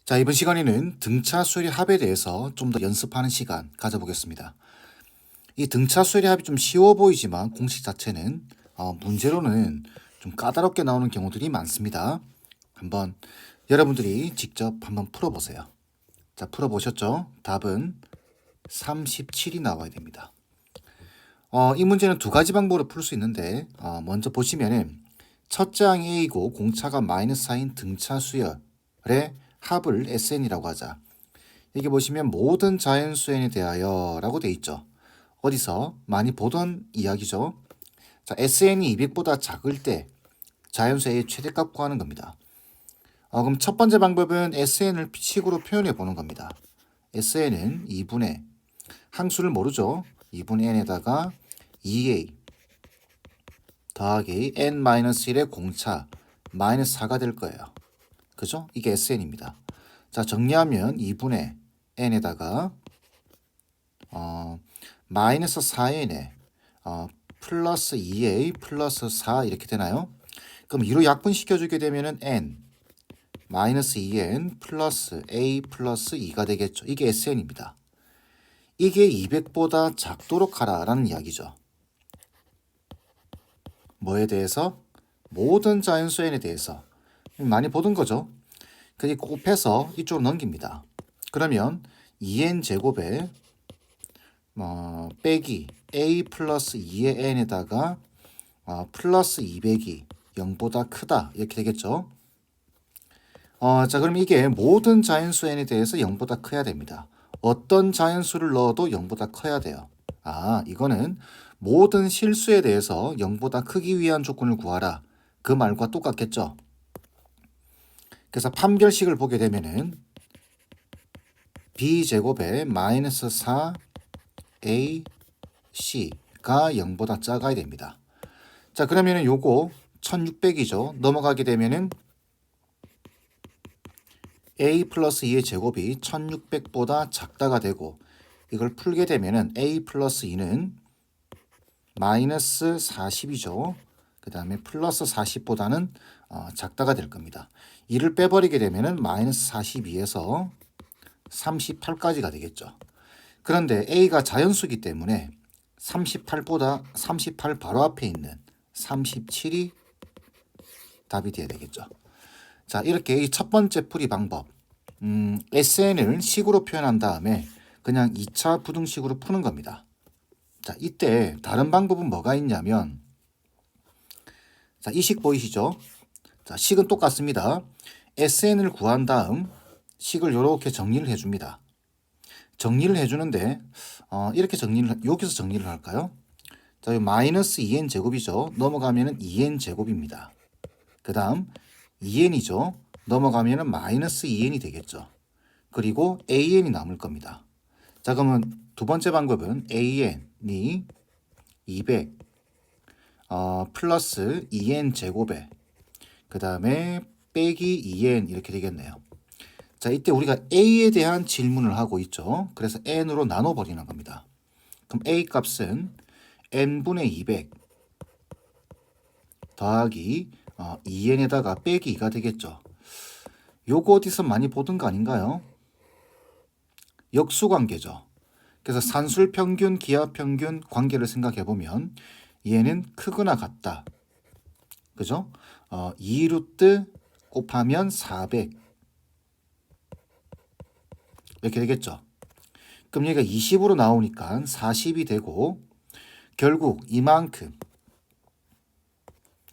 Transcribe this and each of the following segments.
자, 이번 시간에는 등차 수열의 합에 대해서 좀 더 연습하는 시간 가져보겠습니다. 이 등차 수열의 합이 좀 쉬워 보이지만 공식 자체는 문제로는 좀 까다롭게 나오는 경우들이 많습니다. 한번 여러분들이 직접 한번 풀어보세요. 자, 풀어보셨죠? 답은 37이 나와야 됩니다. 이 문제는 두 가지 방법으로 풀 수 있는데 먼저 보시면은 첫째 항이 A이고 공차가 -4인 등차 수열의 합을 SN이라고 하자. 여기 보시면 모든 자연수 n에 대하여 라고 돼 있죠. 어디서 많이 보던 이야기죠. 자, SN이 200보다 작을 때 자연수 A의 최대값 구하는 겁니다. 그럼 첫 번째 방법은 SN을 식으로 표현해 보는 겁니다. SN은 2분의 항수를 모르죠. 2분의 n에다가 2a 더하기 n-1의 공차 -4가 될 거예요. 그죠? 이게 SN입니다. 자, 정리하면 2분의 n에다가 -4n에 플러스 2a 플러스 4 이렇게 되나요? 그럼 2로 약분시켜주게 되면은 n -2n 플러스 a 플러스 2가 되겠죠. 이게 SN입니다. 이게 200보다 작도록 하라라는 이야기죠. 뭐에 대해서? 모든 자연수 n에 대해서. 많이 보던 거죠. 그리고 곱해서 이쪽으로 넘깁니다. 그러면 2n 제곱에 빼기 a 플러스 2의 n에다가 플러스 200이 0보다 크다 이렇게 되겠죠. 자, 그럼 이게 모든 자연수 n에 대해서 0보다 커야 됩니다. 어떤 자연수를 넣어도 0보다 커야 돼요. 이거는 모든 실수에 대해서 0보다 크기 위한 조건을 구하라. 그 말과 똑같겠죠. 그래서 판별식을 보게 되면은 b제곱에 -4 a c가 0보다 작아야 됩니다. 자, 그러면은 요거 1600이죠. 넘어가게 되면은 a 플러스 2의 제곱이 1600보다 작다가 되고 이걸 풀게 되면은 a 플러스 2는 -40이죠. 그 다음에 플러스 40보다는 작다가 될 겁니다. 2를 빼버리게 되면은 -42에서 38까지가 되겠죠. 그런데 a가 자연수기 때문에 38보다 38 바로 앞에 있는 37이 답이 돼야 되겠죠. 자, 이렇게 이 첫 번째 풀이 방법 SN을 식으로 표현한 다음에 그냥 2차 부등식으로 푸는 겁니다. 자, 이때 다른 방법은 뭐가 있냐면 자, 이 식 보이시죠? 자, 식은 똑같습니다. SN을 구한 다음 식을 이렇게 정리를 해줍니다. 정리를 해주는데 이렇게 여기서 정리를 할까요? 자, 이 -2n 제곱이죠. 넘어가면은 2n 제곱입니다. 그 다음 2n이죠. 넘어가면은 -2n이 되겠죠. 그리고 an이 남을 겁니다. 자, 그러면 두 번째 방법은 an이 200 플러스 2n 제곱에 그 다음에 빼기 2n 이렇게 되겠네요. 자, 이때 우리가 a에 대한 질문을 하고 있죠. 그래서 n으로 나눠버리는 겁니다. 그럼 a 값은 n분의 200 더하기 2n에다가 빼기 2가 되겠죠. 요거 어디서 많이 보던 거 아닌가요? 역수관계죠. 그래서 산술평균, 기하평균 관계를 생각해 보면 얘는 크거나 같다. 그죠? 2루트 곱하면 400 이렇게 되겠죠. 그럼 얘가 20으로 나오니까 40이 되고 결국 이만큼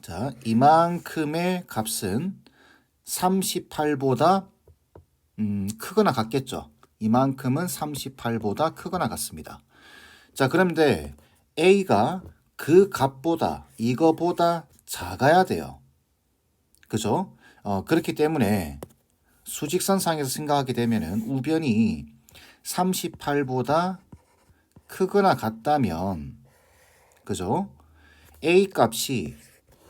자, 이만큼의 값은 38보다 크거나 같겠죠. 이만큼은 38보다 크거나 같습니다. 자, 그런데 A가 그 값보다 이거보다 작아야 돼요. 그죠? 그렇기 때문에 수직선상에서 생각하게 되면은 우변이 38보다 크거나 같다면 그죠? A 값이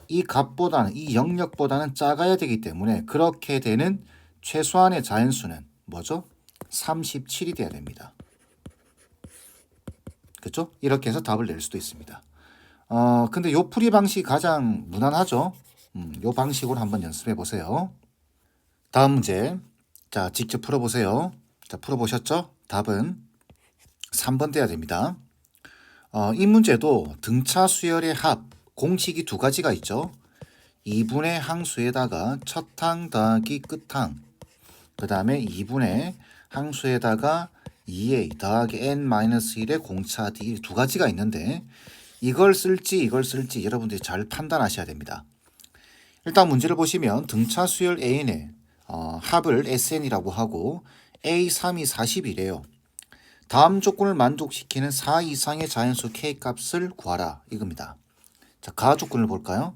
이 값보다는 이 영역보다는 작아야 되기 때문에 그렇게 되는 최소한의 자연수는 뭐죠? 37이 돼야 됩니다. 그렇죠? 이렇게 해서 답을 낼 수도 있습니다. 근데 요 풀이 방식이 가장 무난하죠? 요 방식으로 한번 연습해 보세요. 다음 문제. 자, 직접 풀어보세요. 자, 풀어보셨죠? 답은 3번 돼야 됩니다. 이 문제도 등차 수열의 합, 공식이 두 가지가 있죠. 2분의 항수에다가 첫 항 더하기 끝항, 그 다음에 2분의 항수에다가 2a 더하기 n-1의 공차 d 두 가지가 있는데 이걸 쓸지 여러분들이 잘 판단하셔야 됩니다. 일단 문제를 보시면 등차 수열 AN의 합을 SN이라고 하고 A3이 40이래요. 다음 조건을 만족시키는 4 이상의 자연수 K 값을 구하라 이겁니다. 자, 가하 조건을 볼까요?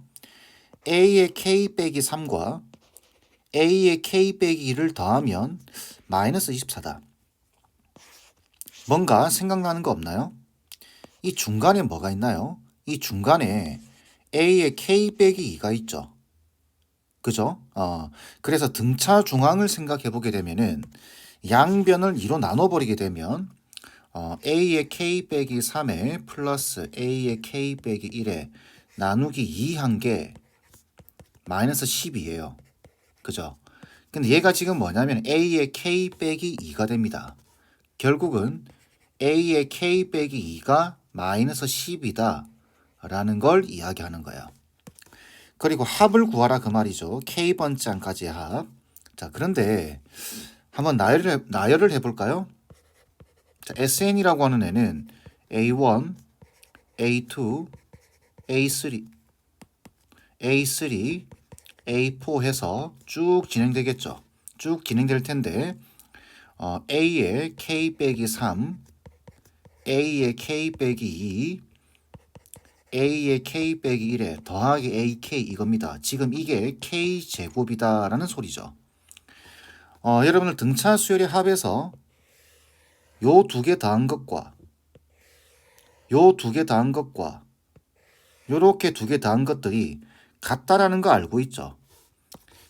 A의 K 빼기 3과 A의 K 빼기 2를 더하면 마이너스 24다. 뭔가 생각나는 거 없나요? 이 중간에 뭐가 있나요? 이 중간에 A의 K 빼기 2가 있죠. 그죠? 그래서 등차 중앙을 생각해 보게 되면은 양변을 2로 나눠버리게 되면 A의 K 빼기 3에 플러스 A의 K 빼기 1에 나누기 2 한 게 마이너스 10이에요. 그죠? 근데 얘가 지금 뭐냐면 A의 K 빼기 2가 됩니다. 결국은 A의 K 빼기 2가 마이너스 10이다 라는 걸 이야기하는 거예요. 그리고 합을 구하라 그 말이죠. K번째항까지의 합. 자, 그런데 한번 나열을 해볼까요? 자, SN이라고 하는 애는 A1, A2, A3, A4 해서 쭉 진행되겠죠. 쭉 진행될 텐데 A의 K 빼기 3, A의 K 빼기 2, A의 K 빼기 1에 더하기 AK 이겁니다. 지금 이게 K 제곱이다라는 소리죠. 여러분들 등차 수열의 합에서 요 두 개 더한 것과 요 두 개 더한 것과 요렇게 두 개 더한 것들이 같다라는 거 알고 있죠.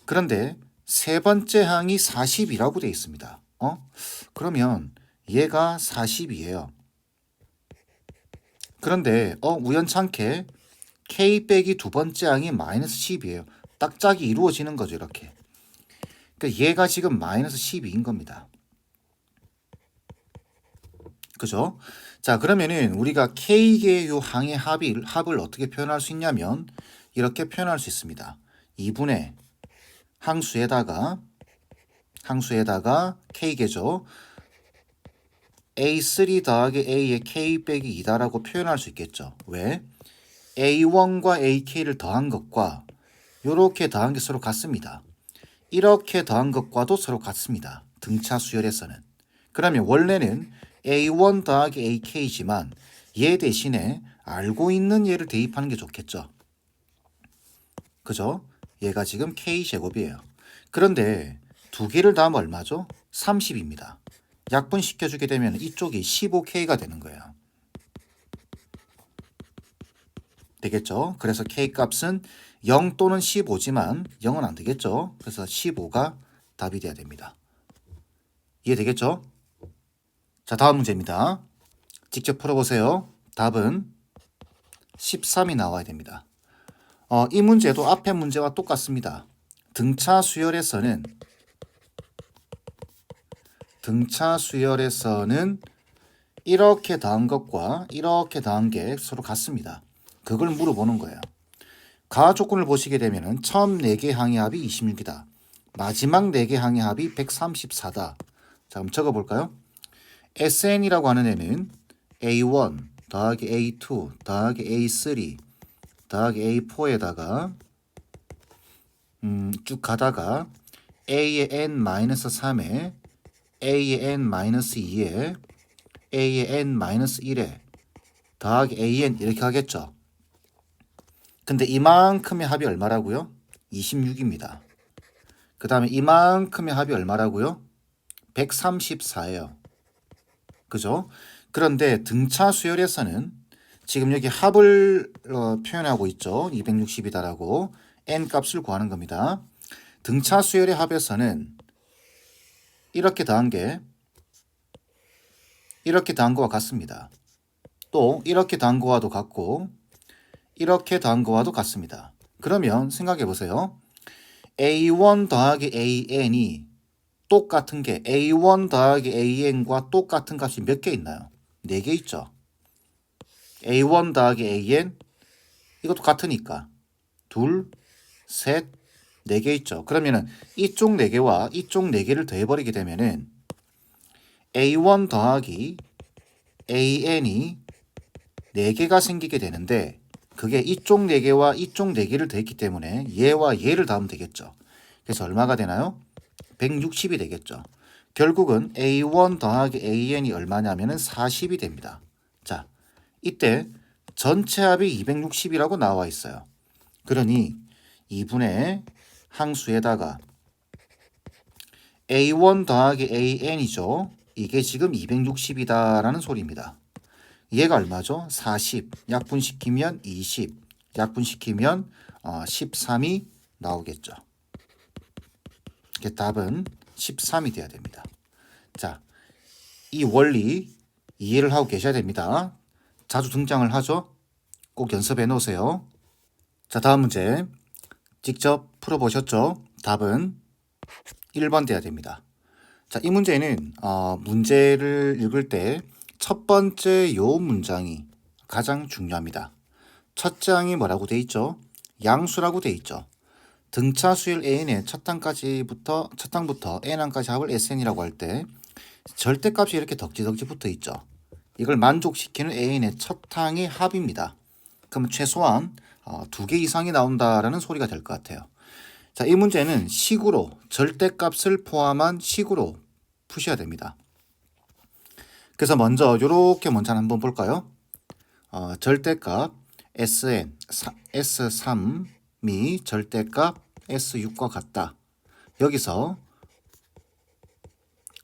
그런데 세 번째 항이 40이라고 되어 있습니다. 그러면 얘가 40이에요. 그런데 우연찮게 K 빼기 두 번째 항이 마이너스 10이에요. 딱 짝이 이루어지는 거죠. 이렇게. 그러니까 얘가 지금 마이너스 12인 겁니다. 그죠? 자, 그러면은 우리가 K개의 요 항의 합을 어떻게 표현할 수 있냐면 이렇게 표현할 수 있습니다. 2분의 항수에다가 K개죠. A3 더하기 A의 K 빼기 2다라고 표현할 수 있겠죠. 왜? A1과 AK를 더한 것과 이렇게 더한 게 서로 같습니다. 이렇게 더한 것과도 서로 같습니다. 등차 수열에서는. 그러면 원래는 A1 더하기 AK지만 얘 대신에 알고 있는 얘를 대입하는 게 좋겠죠. 그죠? 얘가 지금 K제곱이에요. 그런데 두 개를 더하면 얼마죠? 30입니다. 약분시켜주게 되면 이쪽이 15K가 되는 거예요. 되겠죠? 그래서 K 값은 0 또는 15지만 0은 안 되겠죠? 그래서 15가 답이 돼야 됩니다. 이해되겠죠? 자, 다음 문제입니다. 직접 풀어보세요. 답은 13이 나와야 됩니다. 이 문제도 앞의 문제와 똑같습니다. 등차 수열에서는 이렇게 더한 것과 이렇게 더한 게 서로 같습니다. 그걸 물어보는 거예요. 가하 조건을 보시게 되면 처음 4개 항의 합이 26이다. 마지막 4개 항의 합이 134다. 자, 그럼 적어볼까요? SN이라고 하는 애는 A1 더하기 A2 더하기 A3 더하기 A4에다가 쭉 가다가 A의 n-3에 A의 n-2에 A의 n-1에 더하기 AN 이렇게 하겠죠. 근데 이만큼의 합이 얼마라고요? 26입니다. 그 다음에 이만큼의 합이 얼마라고요? 134예요. 그죠? 그런데 등차 수열에서는 지금 여기 합을 표현하고 있죠. 260이다라고 n 값을 구하는 겁니다. 등차 수열의 합에서는 이렇게 더한 거와 같습니다. 또 이렇게 더한 거와도 같고 이렇게 더한 거와도 같습니다. 그러면 생각해 보세요. A1 더하기 AN이 똑같은 게 a1 더하기 an과 똑같은 값이 몇 개 있나요? 4개 있죠. a1 더하기 an 이것도 같으니까 둘, 셋, 4개 있죠. 그러면은 이쪽 4개와 이쪽 4개를 더해버리게 되면은 a1 더하기 an이 4개가 생기게 되는데 그게 이쪽 4개와 이쪽 4개를 더했기 때문에 얘와 얘를 더하면 되겠죠. 그래서 얼마가 되나요? 160이 되겠죠. 결국은 a1 더하기 an이 얼마냐면은 40이 됩니다. 자, 이때 전체 합이 260이라고 나와 있어요. 그러니 2분의 항수에다가 a1 더하기 an이죠. 이게 지금 260이다라는 소리입니다. 얘가 얼마죠? 40. 약분시키면 20. 약분시키면 13이 나오겠죠. 이게 답은 13이 돼야 됩니다. 자, 이 원리 이해를 하고 계셔야 됩니다. 자주 등장을 하죠? 꼭 연습해 놓으세요. 자, 다음 문제. 직접 풀어보셨죠? 답은 1번 돼야 됩니다. 자, 이 문제는 문제를 읽을 때 첫 번째 요 문장이 가장 중요합니다. 첫 장이 뭐라고 돼 있죠? 양수라고 돼 있죠. 등차 수열 an의 첫 항부터 n항까지 합을 sn이라고 할 때 절대값이 이렇게 덕지덕지 붙어 있죠. 이걸 만족시키는 an의 첫 항의 합입니다. 그럼 최소한 2개 이상이 나온다라는 소리가 될 것 같아요. 자, 이 문제는 식으로 절대값을 포함한 식으로 푸셔야 됩니다. 그래서 먼저 이렇게 먼저 한번 볼까요? 절대값 Sn, S3이 절대값 S6과 같다. 여기서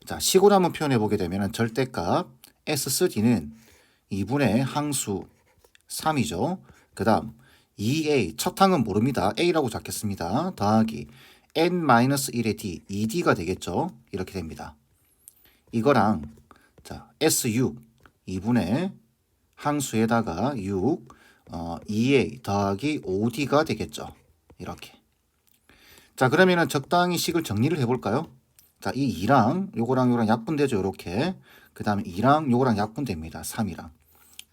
자, 식으로 한번 표현해 보게 되면 절대값 S3는 2분의 항수 3이죠. 그 다음 2a, 첫 항은 모릅니다. a라고 잡겠습니다. 더하기 n-1의 d, 2d가 되겠죠. 이렇게 됩니다. 이거랑 자, S6, 2분의 항수에다가 6, 2a 더하기 5d가 되겠죠. 이렇게. 자, 그러면은 적당히 식을 정리를 해볼까요? 자, 이 2랑 요거랑 약분되죠. 이렇게. 그 다음에 2랑 요거랑 약분됩니다. 3이랑.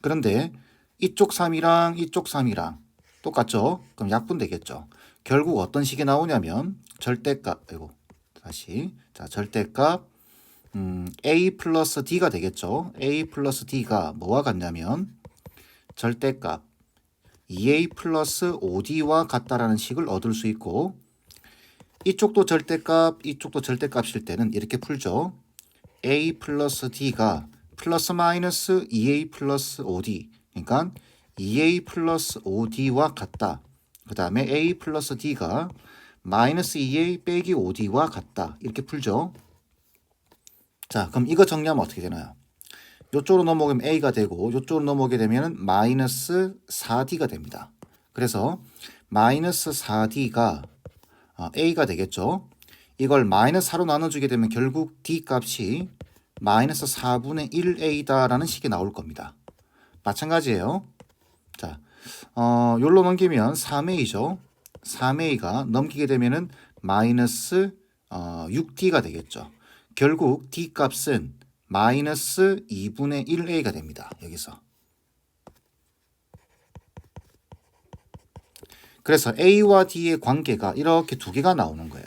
그런데 이쪽 3이랑 이쪽 3이랑 똑같죠? 그럼 약분되겠죠. 결국 어떤 식이 나오냐면 절대값, 자, 절대값 a 플러스 d가 되겠죠. a 플러스 d가 뭐와 같냐면 절대값 2a 플러스 5d와 같다라는 식을 얻을 수 있고 이쪽도 절대값, 이쪽도 절대값일 때는 이렇게 풀죠. a 플러스 d가 플러스 마이너스 2a 플러스 5d 그러니까 2a 플러스 5d와 같다. 그 다음에 a 플러스 d가 마이너스 2a 빼기 5d와 같다. 이렇게 풀죠. 자, 그럼 이거 정리하면 어떻게 되나요? 이쪽으로 넘어가면 a가 되고 이쪽으로 넘어오게 되면 마이너스 4d가 됩니다. 그래서 마이너스 4d가 a가 되겠죠. 이걸 마이너스 4로 나눠주게 되면 결국 d 값이 마이너스 4분의 1a다라는 식이 나올 겁니다. 마찬가지예요. 자, 요로 넘기면 3a죠. 3a가 넘기게 되면은 마이너스 6d가 되겠죠. 결국 d 값은 마이너스 2분의 1a가 됩니다. 여기서. 그래서 a와 d의 관계가 이렇게 두 개가 나오는 거예요.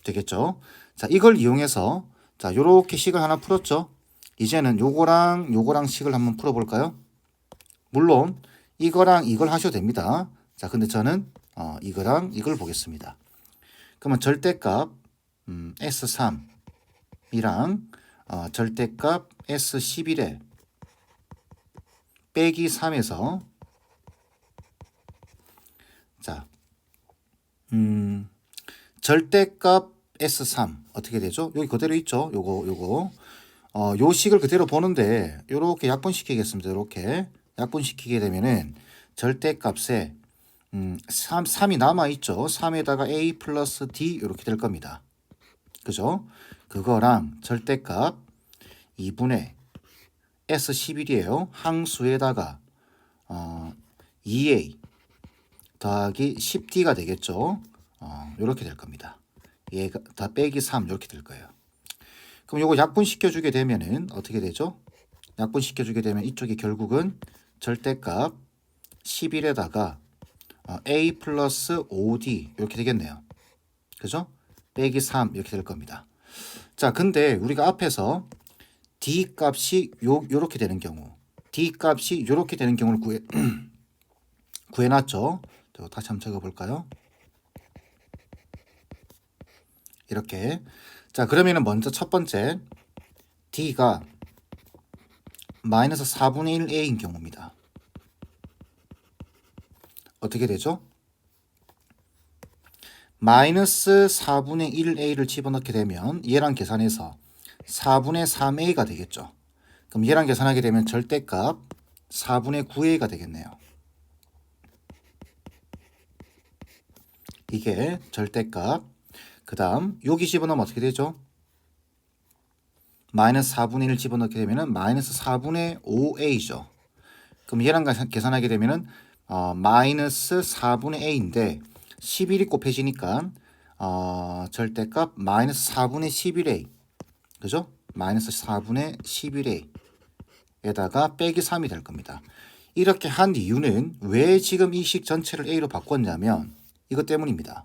되겠죠? 자, 이걸 이용해서 자, 요렇게 식을 하나 풀었죠? 이제는 요거랑 식을 한번 풀어볼까요? 물론 이거랑 이걸 하셔도 됩니다. 자, 근데 저는 이거랑 이걸 보겠습니다. 그러면 절대값 S3이랑 절대값 S11에 빼기 3에서 자, 절대값 S3 어떻게 되죠? 여기 그대로 있죠? 요거 요 식을 그대로 보는데 요렇게 약분시키겠습니다. 요렇게 약분시키게 되면은 절대값에 3이 남아있죠. 3에다가 a 플러스 d 이렇게 될 겁니다. 그죠? 그거랑 절대값 2분의 S11이에요. 항수에다가 2a 더하기 10d가 되겠죠. 이렇게 될 겁니다. 얘가 다 빼기 3 이렇게 될 거예요. 그럼 요거 약분시켜 주게 되면은 어떻게 되죠? 약분시켜 주게 되면 이쪽이 결국은 절대값 11에다가 a 플러스 5d 이렇게 되겠네요. 그죠? 빼기 3 이렇게 될 겁니다. 자, 근데 우리가 앞에서 d 값이 요렇게 되는 경우, d 값이 요렇게 되는 경우를 구해놨죠. 다시 한번 적어볼까요? 이렇게. 자, 그러면은 먼저 첫 번째 d가 마이너스 4분의 1a인 경우입니다. 어떻게 되죠? 마이너스 4분의 1a를 집어넣게 되면 얘랑 계산해서 4분의 3a가 되겠죠. 그럼 얘랑 계산하게 되면 절대값 4분의 9a가 되겠네요. 이게 절대값. 그 다음 여기 집어넣으면 어떻게 되죠? 마이너스 4분의 1 집어넣게 되면 마이너스 4분의 5a죠. 그럼 얘랑 계산하게 되면 마이너스 4분의 a인데 11이 곱해지니까 절대값 마이너스 4분의 11a. 그죠? 마이너스 4분의 11a에다가 빼기 3이 될 겁니다. 이렇게 한 이유는 왜 지금 이 식 전체를 a로 바꿨냐면 이것 때문입니다.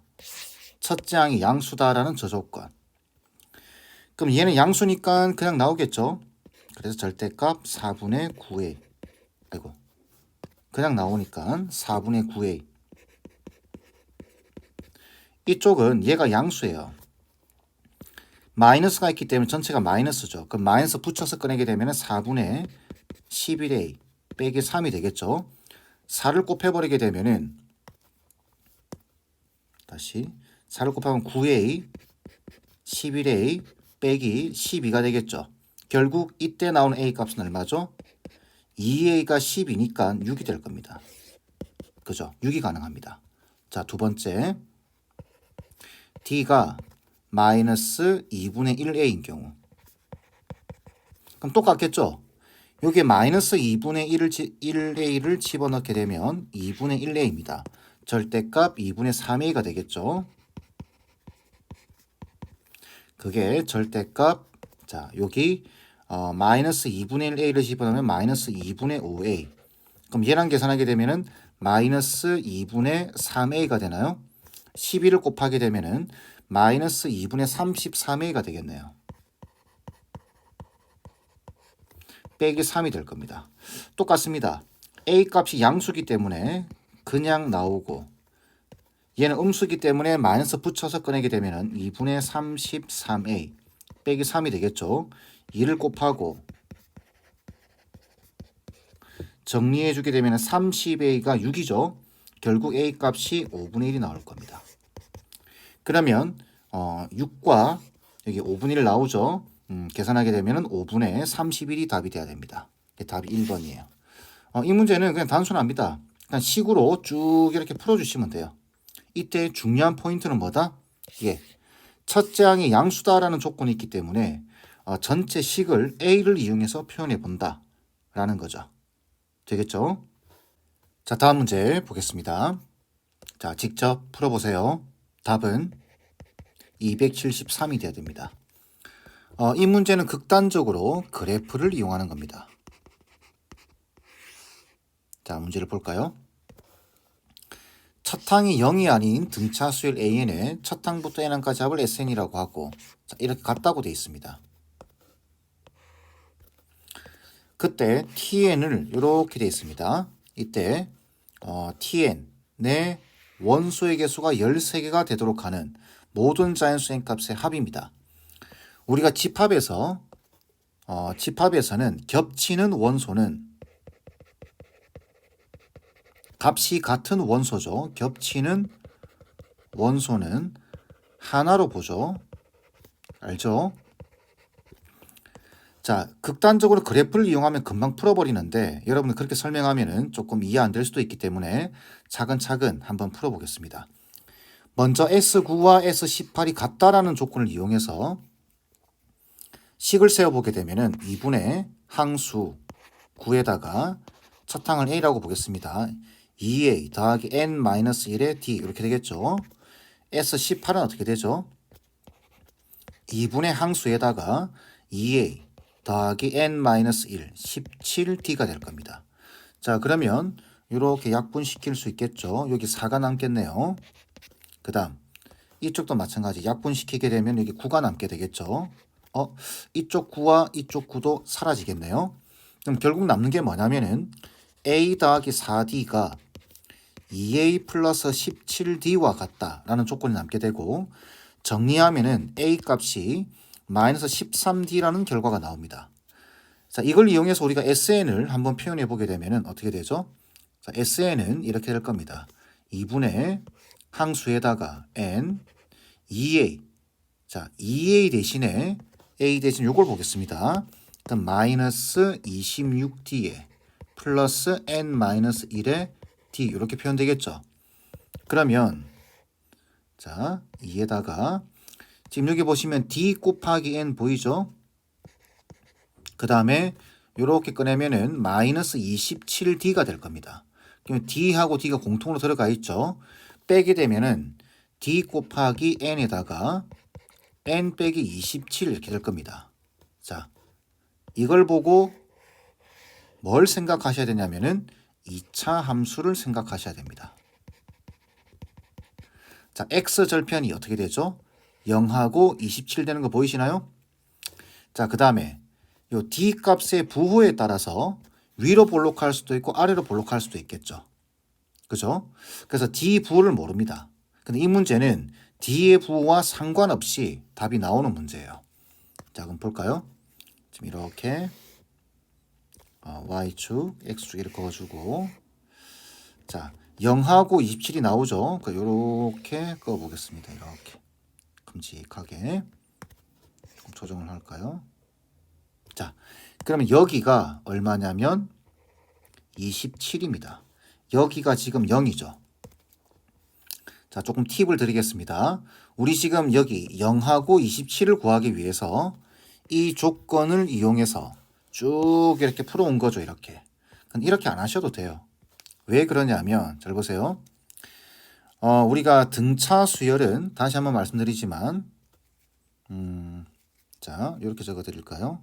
첫째 항이 양수다라는 저 조건. 그럼 얘는 양수니까 그냥 나오겠죠. 그래서 절대값 4분의 9a. 아이고. 그냥 나오니까 4분의 9a. 이쪽은 얘가 양수예요. 마이너스가 있기 때문에 전체가 마이너스죠. 그럼 마이너스 붙여서 꺼내게 되면 4분의 11a 빼기 3이 되겠죠. 4를 곱해버리게 되면은 다시 4를 곱하면 9a 11a 빼기 12가 되겠죠. 결국 이때 나오는 a 값은 얼마죠? 2a가 10이니까 6이 될 겁니다. 그죠? 6이 가능합니다. 자, 두 번째 d가 마이너스 2분의 1a인 경우. 그럼 똑같겠죠? 여기에 마이너스 2분의 1a를 집어넣게 되면 2분의 1a입니다. 절대값 2분의 3a가 되겠죠? 그게 절대값, 자, 여기 마이너스 2분의 1a를 집어넣으면 마이너스 2분의 5a. 그럼 얘랑 계산하게 되면은 마이너스 2분의 3a가 되나요? 12를 곱하게 되면은 마이너스 2분의 33a가 되겠네요. 빼기 3이 될 겁니다. 똑같습니다. a 값이 양수기 때문에 그냥 나오고 얘는 음수기 때문에 마이너스 붙여서 꺼내게 되면 2분의 33a 빼기 3이 되겠죠. 2를 곱하고 정리해주게 되면 30a가 6이죠. 결국 a 값이 5분의 1이 나올 겁니다. 그러면 6과 여기 5분의 1 나오죠. 계산하게 되면 5분의 31이 답이 돼야 됩니다. 답이 1번이에요. 이 문제는 그냥 단순합니다. 그냥 식으로 쭉 이렇게 풀어주시면 돼요. 이때 중요한 포인트는 뭐다? 예, 첫째 항이 양수다라는 조건이 있기 때문에 전체 식을 a를 이용해서 표현해 본다 라는 거죠. 되겠죠? 자, 다음 문제 보겠습니다. 자, 직접 풀어보세요. 답은 273이 돼야 됩니다. 이 문제는 극단적으로 그래프를 이용하는 겁니다. 자, 문제를 볼까요? 첫 항이 0이 아닌 등차 수열 an에 첫 항부터 n항까지 합을 sn이라고 하고, 자, 이렇게 같다고 되어 있습니다. 그때 tn을 이렇게 되어 있습니다. 이때 tn 내 원소의 개수가 13개가 되도록 하는 모든 자연수 n값의 합입니다. 우리가 집합에서는 겹치는 원소는 값이 같은 원소죠. 겹치는 원소는 하나로 보죠. 알죠? 자, 극단적으로 그래프를 이용하면 금방 풀어버리는데 여러분들 그렇게 설명하면은 조금 이해 안 될 수도 있기 때문에 차근차근 한번 풀어보겠습니다. 먼저 S9와 S18이 같다라는 조건을 이용해서 식을 세워보게 되면은 2분의 항수 9에다가 첫 항을 A라고 보겠습니다. 2A 더하기 N-1의 D 이렇게 되겠죠. S18은 어떻게 되죠? 2분의 항수에다가 2a 더하기 n-1 17d가 될 겁니다. 자, 그러면 이렇게 약분시킬 수 있겠죠. 여기 4가 남겠네요. 그 다음 이쪽도 마찬가지 약분시키게 되면 여기 9가 남게 되겠죠. 이쪽 9와 이쪽 9도 사라지겠네요. 그럼 결국 남는 게 뭐냐면은 a 더하기 4d가 2a 플러스 17d와 같다라는 조건이 남게 되고 정리하면은 a 값이 마이너스 13d라는 결과가 나옵니다. 자, 이걸 이용해서 우리가 SN을 한번 표현해 보게 되면은 어떻게 되죠? 자, SN은 이렇게 될 겁니다. 2분의 항수에다가 n 2a. 자, 2a 대신에 a 대신 요걸 보겠습니다. 그럼 마이너스 26d에 플러스 n-1에 d 이렇게 표현되겠죠. 그러면 자, 2에다가 지금 여기 보시면 d 곱하기 n 보이죠? 그 다음에 이렇게 꺼내면은 마이너스 27d가 될 겁니다. 그러면 d하고 d가 공통으로 들어가 있죠. 빼게 되면은 d 곱하기 n에다가 n 빼기 27 이렇게 될 겁니다. 자, 이걸 보고 뭘 생각하셔야 되냐면은 2차 함수를 생각하셔야 됩니다. 자, x 절편이 어떻게 되죠? 0하고 27 되는 거 보이시나요? 자, 그 다음에 요 d 값의 부호에 따라서 위로 볼록할 수도 있고 아래로 볼록할 수도 있겠죠. 그죠? 그래서 d 부호를 모릅니다. 근데 이 문제는 d의 부호와 상관없이 답이 나오는 문제예요. 자, 그럼 볼까요? 지금 이렇게 y축, x축 이렇게 그어주고 자, 0하고 27이 나오죠. 이렇게 그어보겠습니다. 이렇게 큼직하게 조금 조정을 할까요? 자, 그러면 여기가 얼마냐면 27입니다. 여기가 지금 0이죠. 자, 조금 팁을 드리겠습니다. 우리 지금 여기 0하고 27을 구하기 위해서 이 조건을 이용해서 쭉 이렇게 풀어온 거죠. 이렇게 안 하셔도 돼요. 왜 그러냐면 잘 보세요. 우리가 등차 수열은 다시 한번 말씀드리지만 자, 이렇게 적어 드릴까요?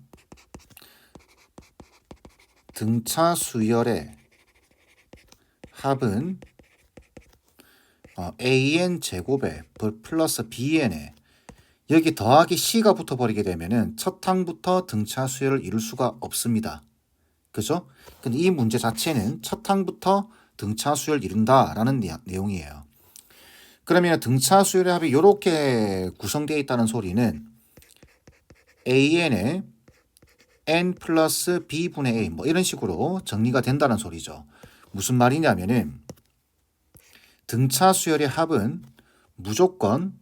등차 수열의 합은 an 제곱에 플러스 bn에 여기 더하기 c가 붙어버리게 되면은 첫 항부터 등차 수열을 이룰 수가 없습니다. 그죠? 근데 이 문제 자체는 첫 항부터 등차 수열을 이룬다라는 내용이에요. 그러면 등차 수열의 합이 이렇게 구성되어 있다는 소리는 an에 n 플러스 b분의 a 뭐 이런 식으로 정리가 된다는 소리죠. 무슨 말이냐면은 등차 수열의 합은 무조건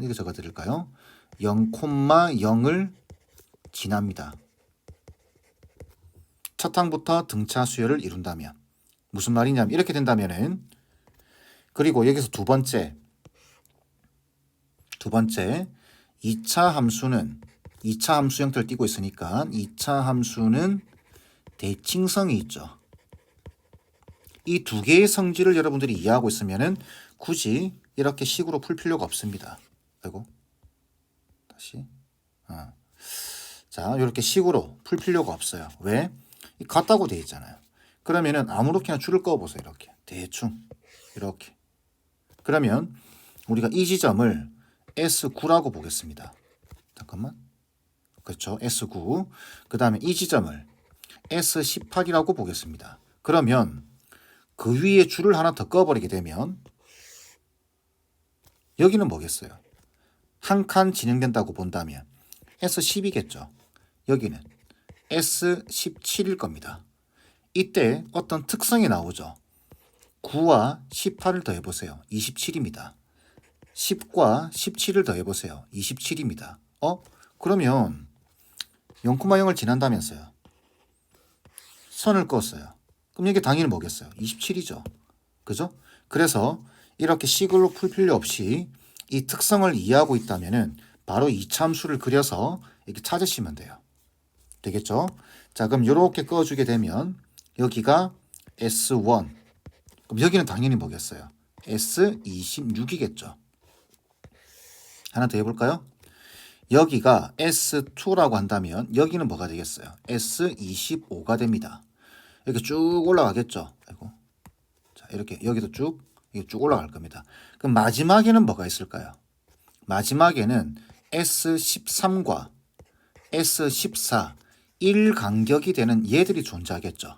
이거 적어 드릴까요? 0,0을 지납니다. 첫 항부터 등차 수열을 이룬다면 무슨 말이냐면 이렇게 된다면은 그리고 여기서 두 번째 2차 함수는 2차 함수 형태를 띠고 있으니까 2차 함수는 대칭성이 있죠. 이 두 개의 성질을 여러분들이 이해하고 있으면은 굳이 이렇게 식으로 풀 필요가 없습니다. 그리고 다시 자, 이렇게 식으로 풀 필요가 없어요. 왜? 같다고 돼 있잖아요. 그러면은 아무렇게나 줄을 그어 보세요. 이렇게 대충 이렇게. 그러면 우리가 이 지점을 S9라고 보겠습니다. 잠깐만. 그렇죠. S9. 그 다음에 이 지점을 S18이라고 보겠습니다. 그러면 그 위에 줄을 하나 더 그어버리게 되면 여기는 뭐겠어요? 한 칸 진행된다고 본다면 S10이겠죠. 여기는 S17일 겁니다. 이때 어떤 특성이 나오죠. 9와 18을 더해보세요. 27입니다. 10과 17을 더해보세요. 27입니다. 그러면 0,0을 지난다면서요. 선을 그었어요. 그럼 이게 당연히 뭐겠어요? 27이죠. 그죠? 그래서 이렇게 식으로 풀 필요 없이 이 특성을 이해하고 있다면은 바로 이 참수를 그려서 이렇게 찾으시면 돼요. 되겠죠? 자, 그럼 이렇게 그어주게 되면 여기가 S1. 그럼 여기는 당연히 뭐겠어요? S26이겠죠. 하나 더 해볼까요? 여기가 S2라고 한다면 여기는 뭐가 되겠어요? S25가 됩니다. 이렇게 쭉 올라가겠죠. 아이고. 자, 이렇게 여기도 쭉 올라갈 겁니다. 그럼 마지막에는 뭐가 있을까요? 마지막에는 S13과 S14 1 간격이 되는 얘들이 존재하겠죠.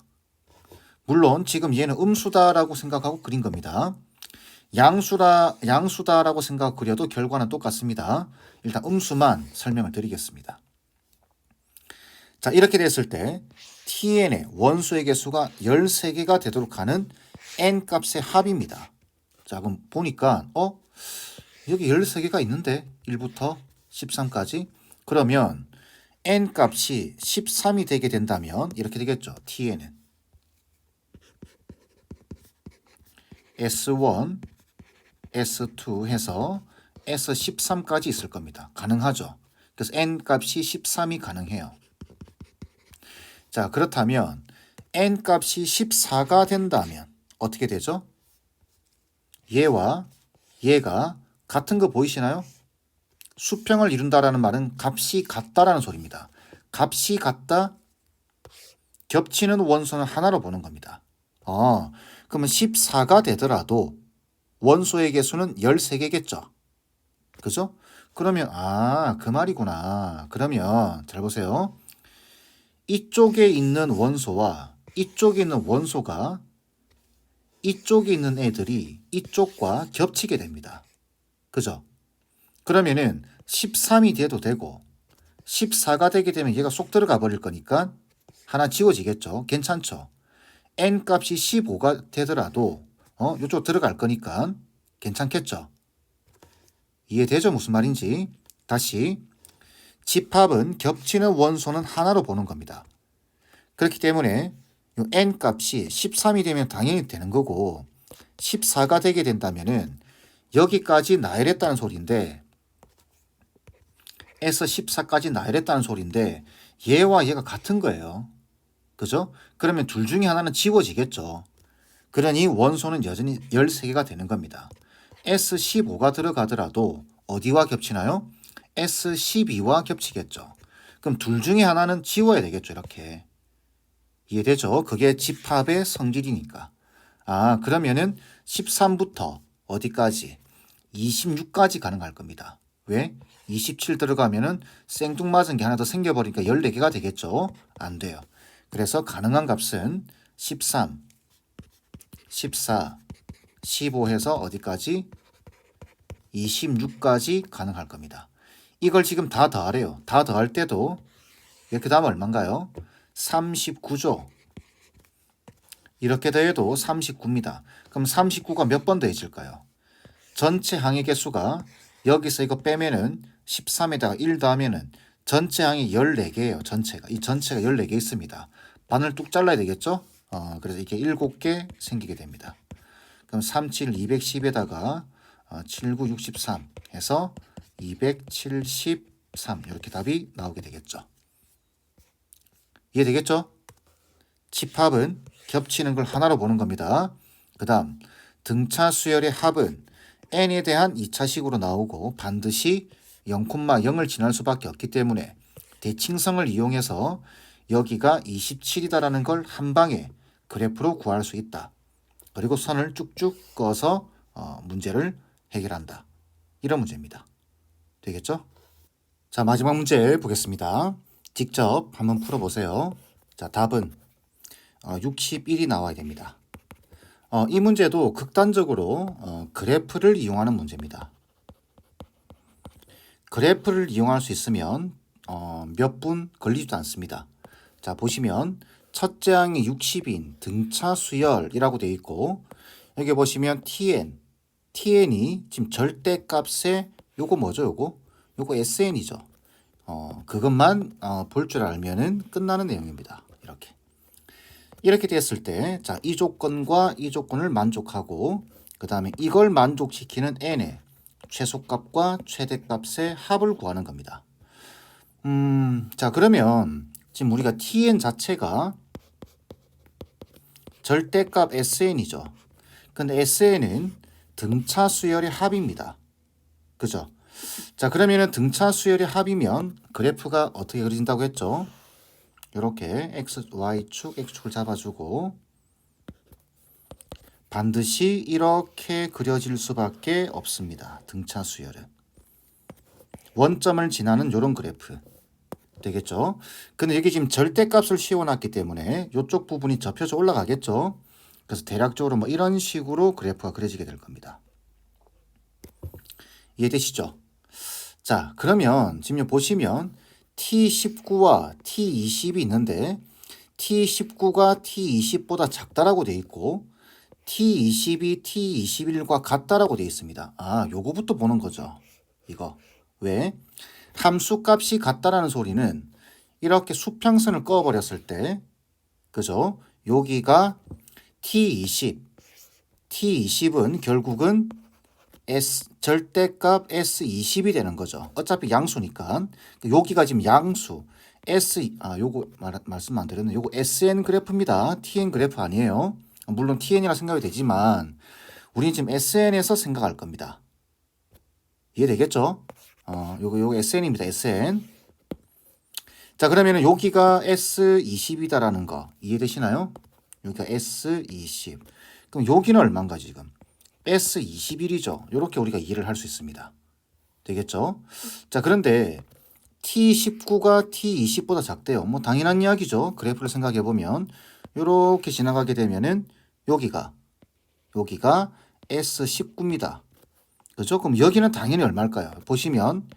물론 지금 얘는 음수다라고 생각하고 그린 겁니다. 양수다라고 생각하고 그려도 결과는 똑같습니다. 일단 음수만 설명을 드리겠습니다. 자, 이렇게 됐을 때 tn의 원소의 개수가 13개가 되도록 하는 n 값의 합입니다. 자, 그럼 보니까 여기 13개가 있는데 1부터 13까지. 그러면 n 값이 13이 되게 된다면 이렇게 되겠죠. tn은 S1, S2 해서 S13까지 있을 겁니다. 가능하죠. 그래서 n 값이 13이 가능해요. 자, 그렇다면 n 값이 14가 된다면 어떻게 되죠? 얘와 얘가 같은 거 보이시나요? 수평을 이룬다라는 말은 값이 같다라는 소리입니다. 값이 같다, 겹치는 원소는 하나로 보는 겁니다. 그러면 14가 되더라도 원소의 개수는 13개겠죠. 그죠? 그러면 그 말이구나. 그러면 잘 보세요. 이쪽에 있는 원소와 이쪽에 있는 원소가 이쪽에 있는 애들이 이쪽과 겹치게 됩니다. 그죠? 그러면은 13이 돼도 되고 14가 되게 되면 얘가 쏙 들어가 버릴 거니까 하나 지워지겠죠. 괜찮죠? n 값이 15가 되더라도 이쪽 들어갈 거니까 괜찮겠죠? 이해되죠? 무슨 말인지. 다시 집합은 겹치는 원소는 하나로 보는 겁니다. 그렇기 때문에 이 n 값이 13이 되면 당연히 되는 거고 14가 되게 된다면은 여기까지 나열했다는 소리인데 에서 14까지 나열했다는 소리인데 얘와 얘가 같은 거예요. 그죠? 그러면 둘 중에 하나는 지워지겠죠. 그러니 원소는 여전히 13개가 되는 겁니다. S15가 들어가더라도 어디와 겹치나요? S12와 겹치겠죠. 그럼 둘 중에 하나는 지워야 되겠죠. 이렇게. 이해되죠? 그게 집합의 성질이니까. 그러면은 13부터 어디까지? 26까지 가능할 겁니다. 왜? 27 들어가면은 생뚱맞은 게 하나 더 생겨버리니까 14개가 되겠죠? 안 돼요. 그래서 가능한 값은 13, 14, 15 해서 어디까지? 26까지 가능할 겁니다. 이걸 지금 다 더하래요. 다 더할 때도 이렇게 더하면 얼마인가요? 39죠. 이렇게 더해도 39입니다. 그럼 39가 몇 번 더해질까요? 전체 항의 개수가 여기서 이거 빼면은 13에다가 1 더하면은 전체 항이 14개예요. 전체가. 이 전체가 14개 있습니다. 반을 뚝 잘라야 되겠죠? 그래서 이게 7개 생기게 됩니다. 그럼 37, 210에다가 79, 63 해서 273 이렇게 답이 나오게 되겠죠. 이해되겠죠? 집합은 겹치는 걸 하나로 보는 겁니다. 그 다음 등차 수열의 합은 n에 대한 2차식으로 나오고 반드시 0,0을 지날 수밖에 없기 때문에 대칭성을 이용해서 여기가 27이다라는 걸 한 방에 그래프로 구할 수 있다. 그리고 선을 쭉쭉 꺼서 문제를 해결한다. 이런 문제입니다. 되겠죠? 자, 마지막 문제 보겠습니다. 직접 한번 풀어보세요. 자, 답은 61이 나와야 됩니다. 이 문제도 극단적으로 그래프를 이용하는 문제입니다. 그래프를 이용할 수 있으면 몇 분 걸리지도 않습니다. 자, 보시면 첫째 항이 60인 등차 수열이라고 되어 있고 여기 보시면 TN이 지금 절대값에 요거 뭐죠? 요거 SN이죠. 그것만 볼 줄 알면은 끝나는 내용입니다. 이렇게 됐을 때, 자, 이 조건과 이 조건을 만족하고, 그 다음에 이걸 만족시키는 n의 최소값과 최대값의 합을 구하는 겁니다. 자, 그러면 지금 우리가 tn 자체가 절대값 sn이죠. 근데 sn은 등차 수열의 합입니다. 그죠? 자, 그러면은 등차 수열의 합이면 그래프가 어떻게 그려진다고 했죠? 이렇게 x, y축, x축을 잡아주고 반드시 이렇게 그려질 수밖에 없습니다. 등차 수열은. 원점을 지나는 이런 그래프 되겠죠. 근데 여기 지금 절대값을 씌워놨기 때문에 이쪽 부분이 접혀져 올라가겠죠. 그래서 대략적으로 뭐 이런 식으로 그래프가 그려지게 될 겁니다. 이해되시죠? 자, 그러면 지금 보시면 T19와 T20이 있는데 T19가 T20보다 작다라고 돼 있고 T20이 T21과 같다라고 돼 있습니다. 아, 요거부터 보는 거죠. 이거. 왜? 함수 값이 같다라는 소리는 이렇게 수평선을 그어버렸을 때, 그죠? 여기가 T20, T20은 결국은 절대값 S20이 되는 거죠. 어차피 양수니까. 여기가 지금 양수. 요거 말씀 안 드렸네. 요거 SN 그래프입니다. TN 그래프 아니에요. 물론 TN이라 생각이 되지만, 우리는 지금 SN에서 생각할 겁니다. 이해되겠죠? 요거 SN입니다. SN. 자, 그러면은 여기가 S20이다라는 거 이해되시나요? 여기가 S20. 그럼 여기는 얼마인가 지금? S21이죠. 이렇게 우리가 이해를 할 수 있습니다. 되겠죠? 자, 그런데 T19가 T20보다 작대요. 뭐 당연한 이야기죠. 그래프를 생각해 보면 이렇게 지나가게 되면은 여기가 S19입니다. 그죠? 그럼 여기는 당연히 얼마일까요? 보시면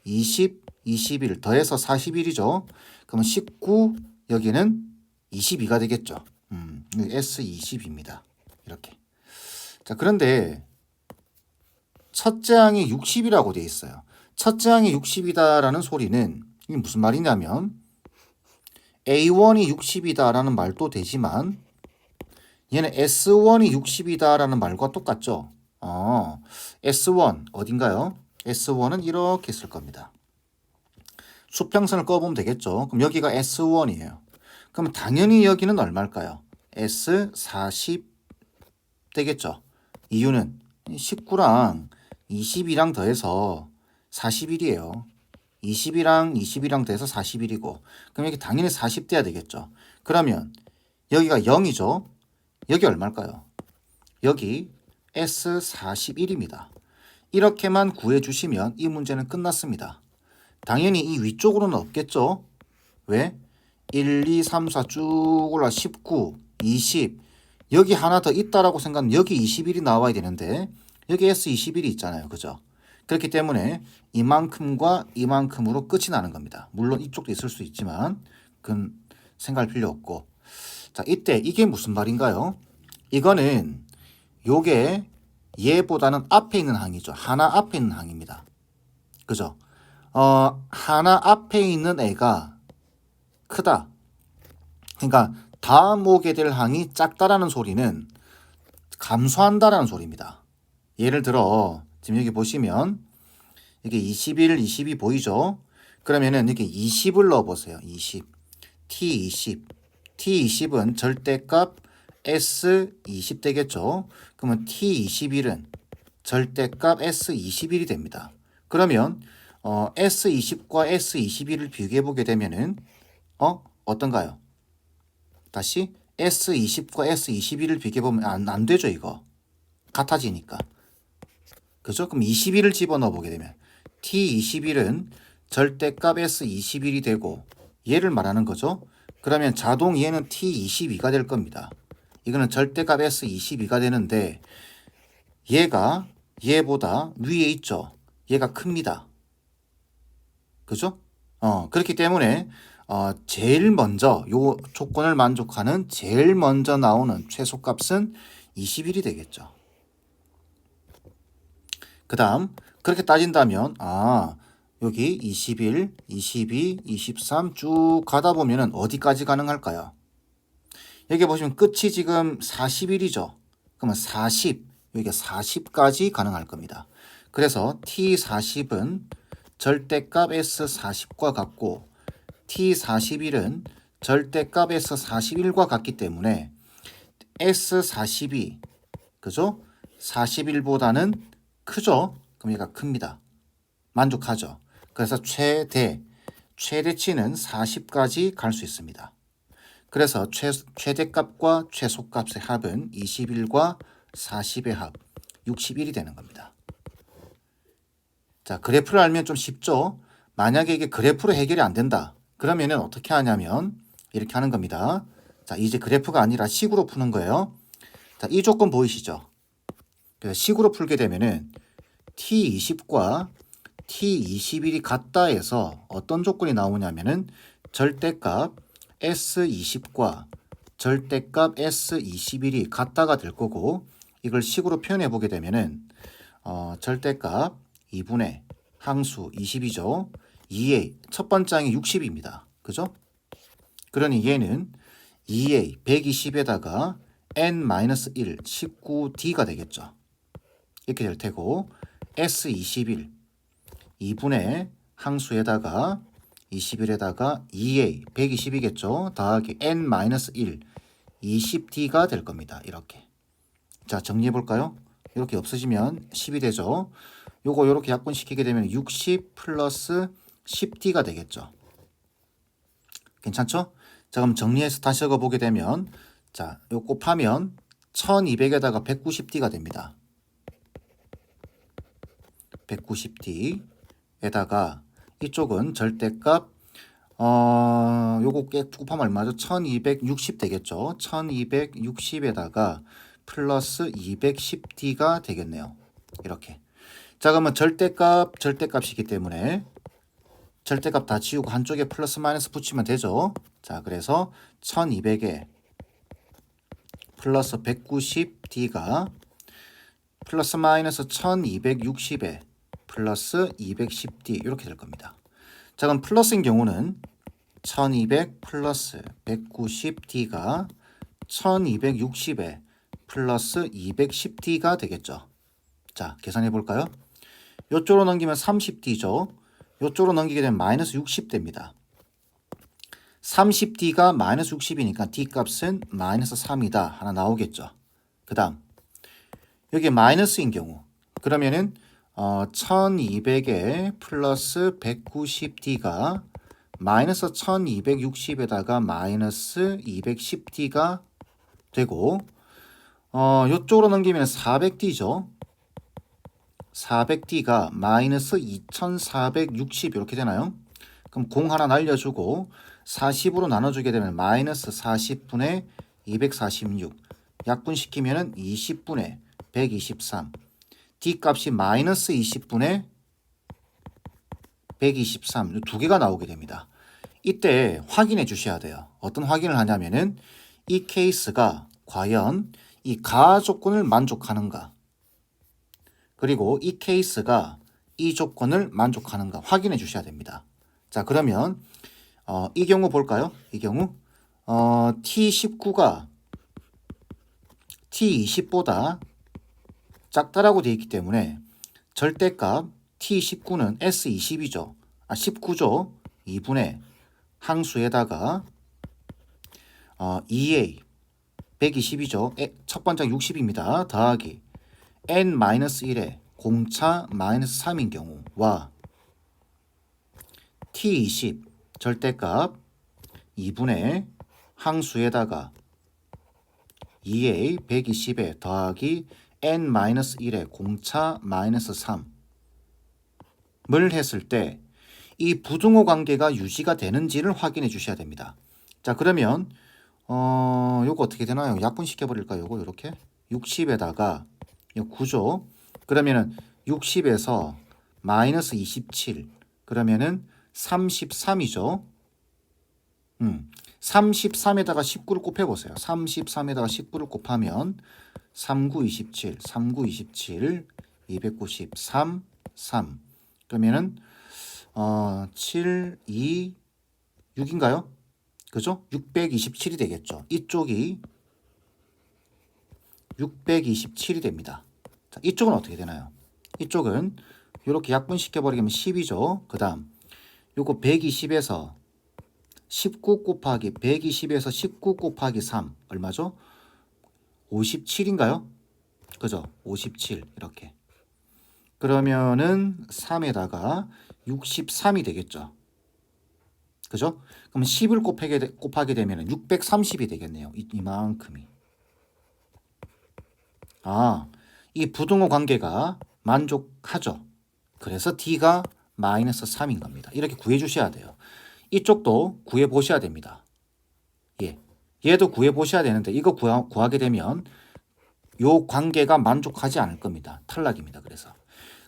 20, 21 더해서 41이죠. 그러면 19 여기는 22가 되겠죠. S20입니다. 이렇게. 자, 그런데 첫째 항이 60이라고 되어 있어요. 첫째 항이 60이다라는 소리는 이게 무슨 말이냐면 A1이 60이다라는 말도 되지만 얘는 S1이 60이다라는 말과 똑같죠. S1 어딘가요? S1은 이렇게 쓸 겁니다. 수평선을 그어보면 되겠죠. 그럼 여기가 S1이에요. 그럼 당연히 여기는 얼마일까요? S40 되겠죠. 이유는 19랑 22랑 더해서 41이에요. 20이랑 22랑 더해서 41이고 그럼 여기 당연히 40 돼야 되겠죠. 그러면 여기가 0이죠. 여기 얼마일까요? 여기 S41입니다. 이렇게만 구해주시면 이 문제는 끝났습니다. 당연히 이 위쪽으로는 없겠죠. 왜? 1, 2, 3, 4 쭉 올라 19, 20 여기 하나 더 있다라고 생각하면 여기 21이 나와야 되는데 여기 S21이 있잖아요. 그죠? 그렇기 때문에 이만큼과 이만큼으로 끝이 나는 겁니다. 물론 이쪽도 있을 수 있지만 그건 생각할 필요 없고 자, 이때 이게 무슨 말인가요? 이거는 요게 얘보다는 앞에 있는 항이죠. 하나 앞에 있는 항입니다. 그죠? 하나 앞에 있는 애가 크다. 그러니까 다음 오게 될 항이 작다라는 소리는 감소한다라는 소리입니다. 예를 들어 지금 여기 보시면 이게 21, 22 보이죠? 그러면은 이렇게 20을 넣어보세요. 20, T20, T20은 절대값 S20 되겠죠? 그러면 T21은 절대값 S21이 됩니다. 그러면 S20과 S21을 비교해 보게 되면은 어떤가요? 다시 S20과 S21을 비교해 보면 안 되죠, 이거. 같아지니까. 그죠? 그럼 21을 집어넣어 보게 되면 T21은 절대값 S21이 되고 얘를 말하는 거죠. 그러면 자동 얘는 T22가 될 겁니다. 이거는 절대값 S22가 되는데 얘가 얘보다 위에 있죠. 얘가 큽니다. 그죠? 그렇기 때문에 제일 먼저 요 조건을 만족하는 제일 먼저 나오는 최소값은 21이 되겠죠. 그 다음 그렇게 따진다면 여기 21, 22, 23 쭉 가다 보면은 어디까지 가능할까요? 여기 보시면 끝이 지금 41이죠. 그러면 40, 여기가 40까지 가능할 겁니다. 그래서 T40은 절대값 S40과 같고 T41은 절대값 S41과 같기 때문에 S42, 그죠? 41보다는 크죠? 그럼 얘가 큽니다. 만족하죠. 그래서 최대치는 40까지 갈 수 있습니다. 그래서 최대값과 최소값의 합은 21과 40의 합 61이 되는 겁니다. 자, 그래프를 알면 좀 쉽죠? 만약에 이게 그래프로 해결이 안 된다. 그러면은 어떻게 하냐면 이렇게 하는 겁니다. 자, 이제 그래프가 아니라 식으로 푸는 거예요. 자, 이 조건 보이시죠? 그래서 식으로 풀게 되면은 T20과 T21이 같다 해서 어떤 조건이 나오냐면은 절대값 S20과 절대값 S21이 같다가 될 거고, 이걸 식으로 표현해 보게 되면은 절대값 2분의 항수 20이죠. 2a 첫 번째 항이 60입니다. 그죠? 그러니 얘는 2a 120에다가 n-1 19d가 되겠죠. 이렇게 될 테고, S21 2분의 항수에다가 21에다가 2a 120이겠죠. 더하기 n-1 20d가 될 겁니다. 이렇게. 자, 정리해 볼까요? 이렇게 없어지면 10이 되죠. 요거 요렇게 약분시키게 되면 60 플러스 10d가 되겠죠. 괜찮죠? 자, 그럼 정리해서 다시 적어보게 되면, 자, 요 곱하면 1200에다가 190d가 됩니다. 190d에다가 이쪽은 절대값 요거 곱하면 얼마죠? 1260 되겠죠. 1260에다가 플러스 210d가 되겠네요. 이렇게. 자, 그러면 절대값이기 때문에 절대값 다 지우고 한쪽에 플러스 마이너스 붙이면 되죠. 자, 그래서 1200에 플러스 190d가 플러스 마이너스 1260에 플러스 210d 이렇게 될 겁니다. 자, 그럼 플러스인 경우는 1200 플러스 190d가 1260에 플러스 210d가 되겠죠. 자, 계산해 볼까요? 요쪽으로 넘기면 30d죠. 요쪽으로 넘기게 되면 마이너스 60됩니다. 30d가 마이너스 60이니까 d값은 마이너스 3이다. 하나 나오겠죠. 그 다음 여기 마이너스인 경우 그러면은 1200에 플러스 190d가 마이너스 1260에다가 마이너스 210d가 되고, 요쪽으로 넘기면 400d죠. 400d가 마이너스 2460 이렇게 되나요? 그럼 공 하나 날려주고 40으로 나눠주게 되면 마이너스 40분의 246 약분시키면은 20분의 123 D값이 마이너스 20분의 123 두 개가 나오게 됩니다. 이때 확인해 주셔야 돼요. 어떤 확인을 하냐면은 이 케이스가 과연 이 가하 조건을 만족하는가, 그리고 이 케이스가 이 조건을 만족하는가 확인해 주셔야 됩니다. 자, 그러면 이 경우 볼까요? 이 경우 T19가 T20보다 작다라고 되어 있기 때문에 절대값 T19는 S20이죠. 19죠. 2분의 항수에다가 2A 120이죠. 첫 번째 60입니다. 더하기 n-1에 공차 마이너스 3인 경우와 T20 절대값 2분의 항수에다가 2A 120에 더하기 n-1에 공차 마이너스 3을 했을 때 이 부등호 관계가 유지가 되는지를 확인해 주셔야 됩니다. 자, 그러면 요거 어떻게 되나요? 약분시켜 버릴까요? 요거 이렇게 60에다가 9죠. 그러면은 60에서 마이너스 27 그러면은 33이죠. 33에다가 19를 곱해보세요. 33에다가 19를 곱하면 39, 27, 39, 27, 293, 3 그러면은 7, 2, 6인가요? 그죠? 627이 되겠죠. 이쪽이 627이 됩니다. 자, 이쪽은 어떻게 되나요? 이쪽은 이렇게 약분시켜 버리면 10이죠. 그 다음 요거 120에서 19 곱하기 120에서 19 곱하기 3 얼마죠? 57인가요? 그죠? 57 이렇게. 그러면은 3에다가 63이 되겠죠. 그죠? 그럼 10을 곱하게 되면 630이 되겠네요. 이만큼이. 이 부등호 관계가 만족하죠. 그래서 D가 마이너스 3인 겁니다. 이렇게 구해 주셔야 돼요. 이쪽도 구해 보셔야 됩니다. 예. 얘도 구해 보셔야 되는데 이거 구하게 되면 요 관계가 만족하지 않을 겁니다. 탈락입니다.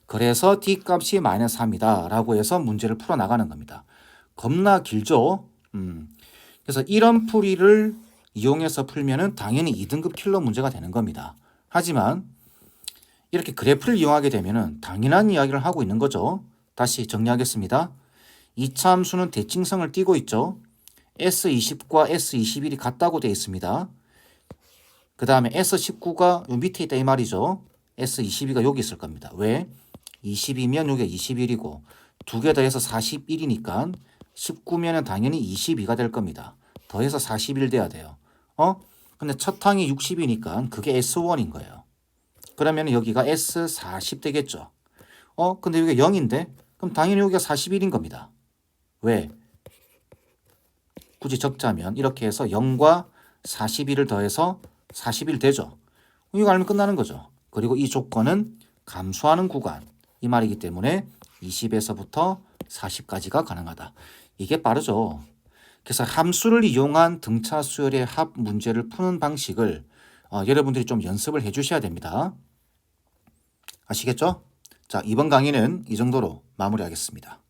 그래서 D 값이 마이너스 3이다 라고 해서 문제를 풀어 나가는 겁니다. 겁나 길죠? 그래서 이런 풀이를 이용해서 풀면은 당연히 2등급 킬러 문제가 되는 겁니다. 하지만 이렇게 그래프를 이용하게 되면은 당연한 이야기를 하고 있는 거죠. 다시 정리하겠습니다. 이차 함수는 대칭성을 띠고 있죠. S20과 S21이 같다고 되어 있습니다. 그 다음에 S19가 요 밑에 있다 이 말이죠. S22가 여기 있을 겁니다. 왜? 20이면 여기가 21이고 두 개 더해서 41이니까 19면은 당연히 22가 될 겁니다. 더해서 41 돼야 돼요. 근데 첫 항이 60이니까 그게 S1인 거예요. 그러면 여기가 S40 되겠죠. 근데 여기가 0인데 그럼 당연히 여기가 41인 겁니다. 왜? 굳이 적자면 이렇게 해서 0과 41을 더해서 41 되죠. 이거 알면 끝나는 거죠. 그리고 이 조건은 감소하는 구간 이 말이기 때문에 20에서부터 40까지가 가능하다. 이게 빠르죠. 그래서 함수를 이용한 등차 수열의 합 문제를 푸는 방식을 여러분들이 좀 연습을 해 주셔야 됩니다. 아시겠죠? 자, 이번 강의는 이 정도로 마무리하겠습니다.